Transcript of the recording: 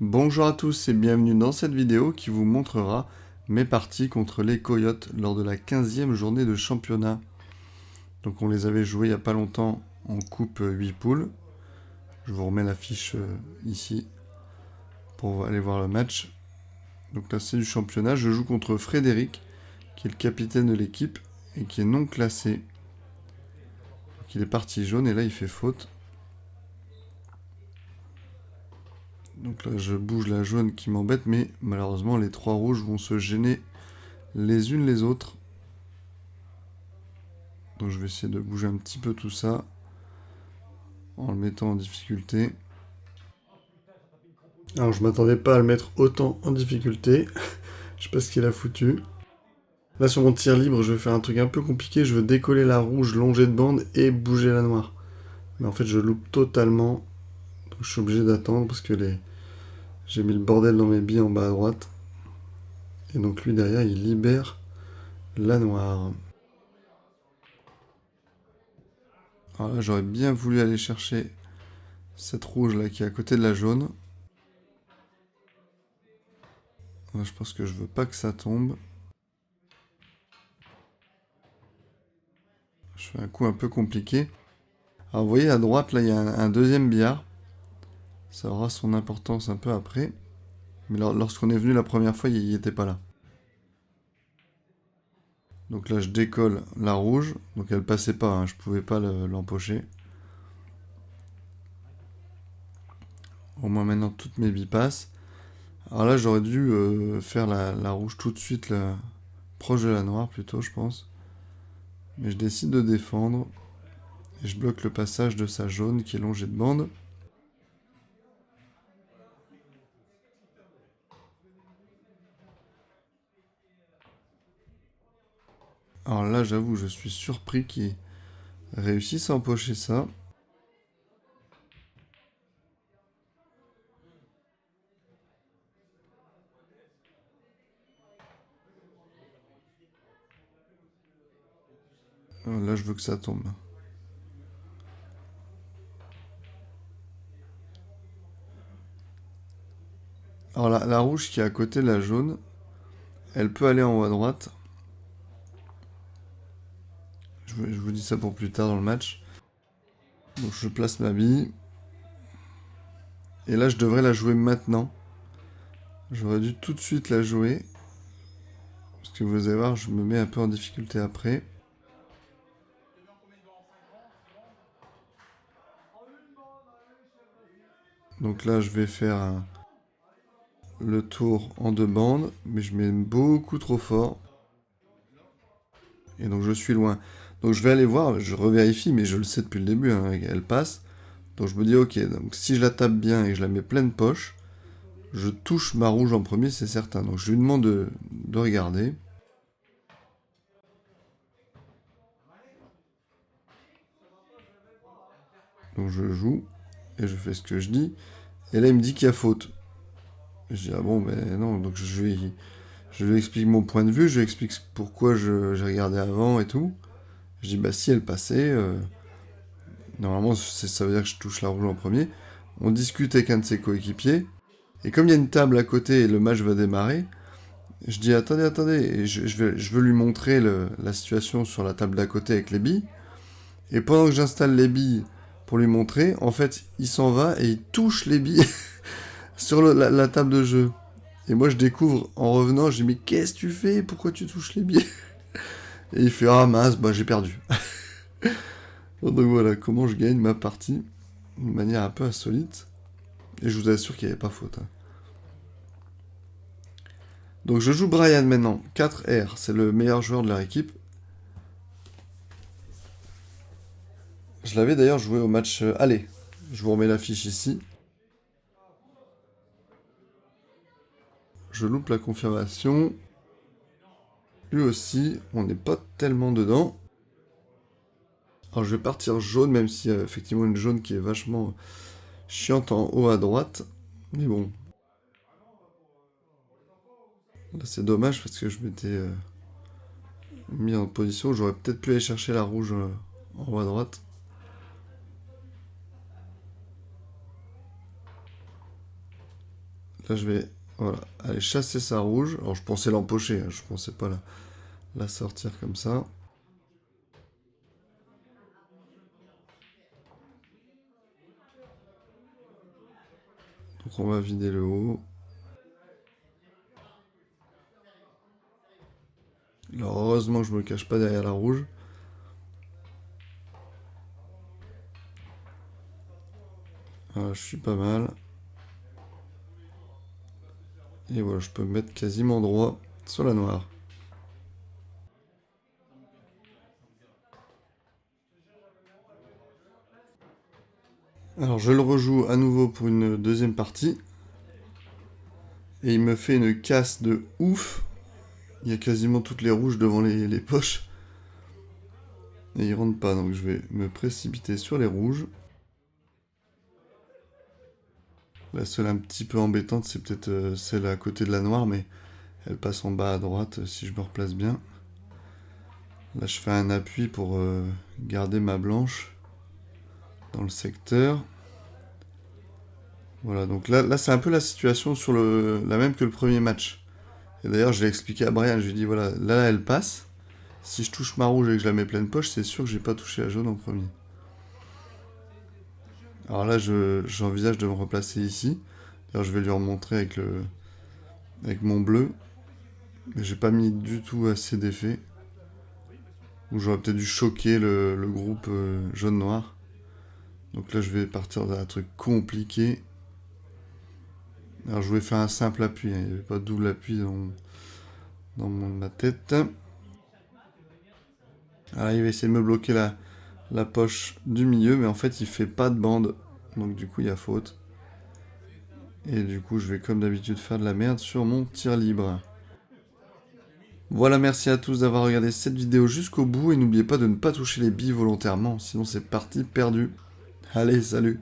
Bonjour à tous et bienvenue dans cette vidéo qui vous montrera mes parties contre les Coyotes lors de la 15e journée de championnat. Donc on les avait joués il n'y a pas longtemps en coupe 8 poules. Je vous remets la fiche ici pour aller voir le match. Donc là c'est du championnat, je joue contre Frédéric qui est le capitaine de l'équipe et qui est non classé. Donc il est parti jaune et là il fait faute. Donc là je bouge la jaune qui m'embête, mais malheureusement les trois rouges vont se gêner les unes les autres. Donc je vais essayer de bouger un petit peu tout ça en le mettant en difficulté. Alors je m'attendais pas à le mettre autant en difficulté. Je sais pas ce qu'il a foutu. Là sur mon tir libre je vais faire un truc un peu compliqué. Je veux décoller la rouge, longer de bande et bouger la noire. Mais en fait je loupe totalement. Donc je suis obligé d'attendre parce que j'ai mis le bordel dans mes billes en bas à droite. Et donc lui derrière il libère la noire. Alors là j'aurais bien voulu aller chercher cette rouge là qui est à côté de la jaune. Là, je pense que je veux pas que ça tombe. Je fais un coup un peu compliqué. Alors vous voyez à droite là il y a un deuxième billard. Ça aura son importance un peu après. Mais lorsqu'on est venu la première fois, il n'y était pas là. Donc là je décolle la rouge. Donc elle passait pas, hein, je pouvais pas l'empocher. Au moins maintenant toutes mes billes passent. Alors là j'aurais dû faire la rouge tout de suite, là, proche de la noire plutôt je pense. Mais je décide de défendre. Et je bloque le passage de sa jaune qui est longée de bande. Alors là j'avoue je suis surpris qu'il réussisse à empocher ça. Alors là je veux que ça tombe. Alors la rouge qui est à côté de la jaune, elle peut aller en haut à droite. Je vous dis ça pour plus tard dans le match. Donc je place ma bille. Et là je devrais la jouer maintenant. J'aurais dû tout de suite la jouer. Parce que vous allez voir, je me mets un peu en difficulté après. Donc là je vais faire le tour en deux bandes. Mais je mets beaucoup trop fort. Et donc je suis loin. Donc je vais aller voir, je revérifie, mais je le sais depuis le début, hein, elle passe. Donc je me dis ok, donc si je la tape bien et que je la mets pleine poche, je touche ma rouge en premier, c'est certain. Donc je lui demande de regarder. Donc je joue et je fais ce que je dis. Et là il me dit qu'il y a faute. Je dis ah bon ben non, donc je lui explique mon point de vue, je lui explique pourquoi j'ai regardé avant et tout. Je dis bah si elle passait, normalement ça veut dire que je touche la rouge en premier. On discute avec un de ses coéquipiers. Et comme il y a une table à côté et le match va démarrer, je dis attendez, et je veux lui montrer la situation sur la table d'à côté avec les billes. Et pendant que j'installe les billes pour lui montrer, en fait il s'en va et il touche les billes sur la table de jeu. Et moi je découvre en revenant, je dis mais qu'est-ce que tu fais? Pourquoi tu touches les billes? Et il fait ah mince, bah j'ai perdu. Donc voilà comment je gagne ma partie d'une manière un peu insolite. Et je vous assure qu'il n'y avait pas faute, hein. Donc je joue Brian maintenant, 4R, c'est le meilleur joueur de leur équipe. Je l'avais d'ailleurs joué au match aller. Je vous remets la fiche ici. Je loupe la confirmation. Lui aussi, on n'est pas tellement dedans. Alors je vais partir jaune, même s'il y a effectivement une jaune qui est vachement chiante en haut à droite. Mais bon. Là c'est dommage parce que je m'étais mis en position où j'aurais peut-être pu aller chercher la rouge en haut à droite. là, je vais voilà, aller chasser sa rouge. Alors, je pensais l'empocher, hein, je pensais pas la sortir comme ça. Donc, on va vider le haut. Alors, heureusement que je me cache pas derrière la rouge. Voilà, je suis pas mal. Et voilà, je peux me mettre quasiment droit sur la noire. Alors je le rejoue à nouveau pour une deuxième partie. Et il me fait une casse de ouf. Il y a quasiment toutes les rouges devant les poches. Et il rentre pas, donc je vais me précipiter sur les rouges. La seule un petit peu embêtante, c'est peut-être celle à côté de la noire, mais elle passe en bas à droite si je me replace bien. Là, je fais un appui pour garder ma blanche dans le secteur. Voilà, donc là c'est un peu la situation sur la même que le premier match. Et d'ailleurs, je l'ai expliqué à Brian, je lui ai dit, voilà, là, elle passe. Si je touche ma rouge et que je la mets pleine poche, c'est sûr que j'ai pas touché la jaune en premier. Alors là, j'envisage de me replacer ici. D'ailleurs, je vais lui remontrer avec mon bleu. Mais j'ai pas mis du tout assez d'effet. Ou j'aurais peut-être dû choquer le groupe jaune-noir. Donc là, je vais partir d'un truc compliqué. Alors, je voulais faire un simple appui. Hein. Il n'y avait pas de double appui dans ma tête. Alors, il va essayer de me bloquer la poche du milieu. Mais en fait, il fait pas de bande. Donc, du coup, il y a faute. Et du coup, je vais comme d'habitude faire de la merde sur mon tir libre. Voilà, merci à tous d'avoir regardé cette vidéo jusqu'au bout. Et n'oubliez pas de ne pas toucher les billes volontairement. Sinon, c'est parti perdu. Allez, salut!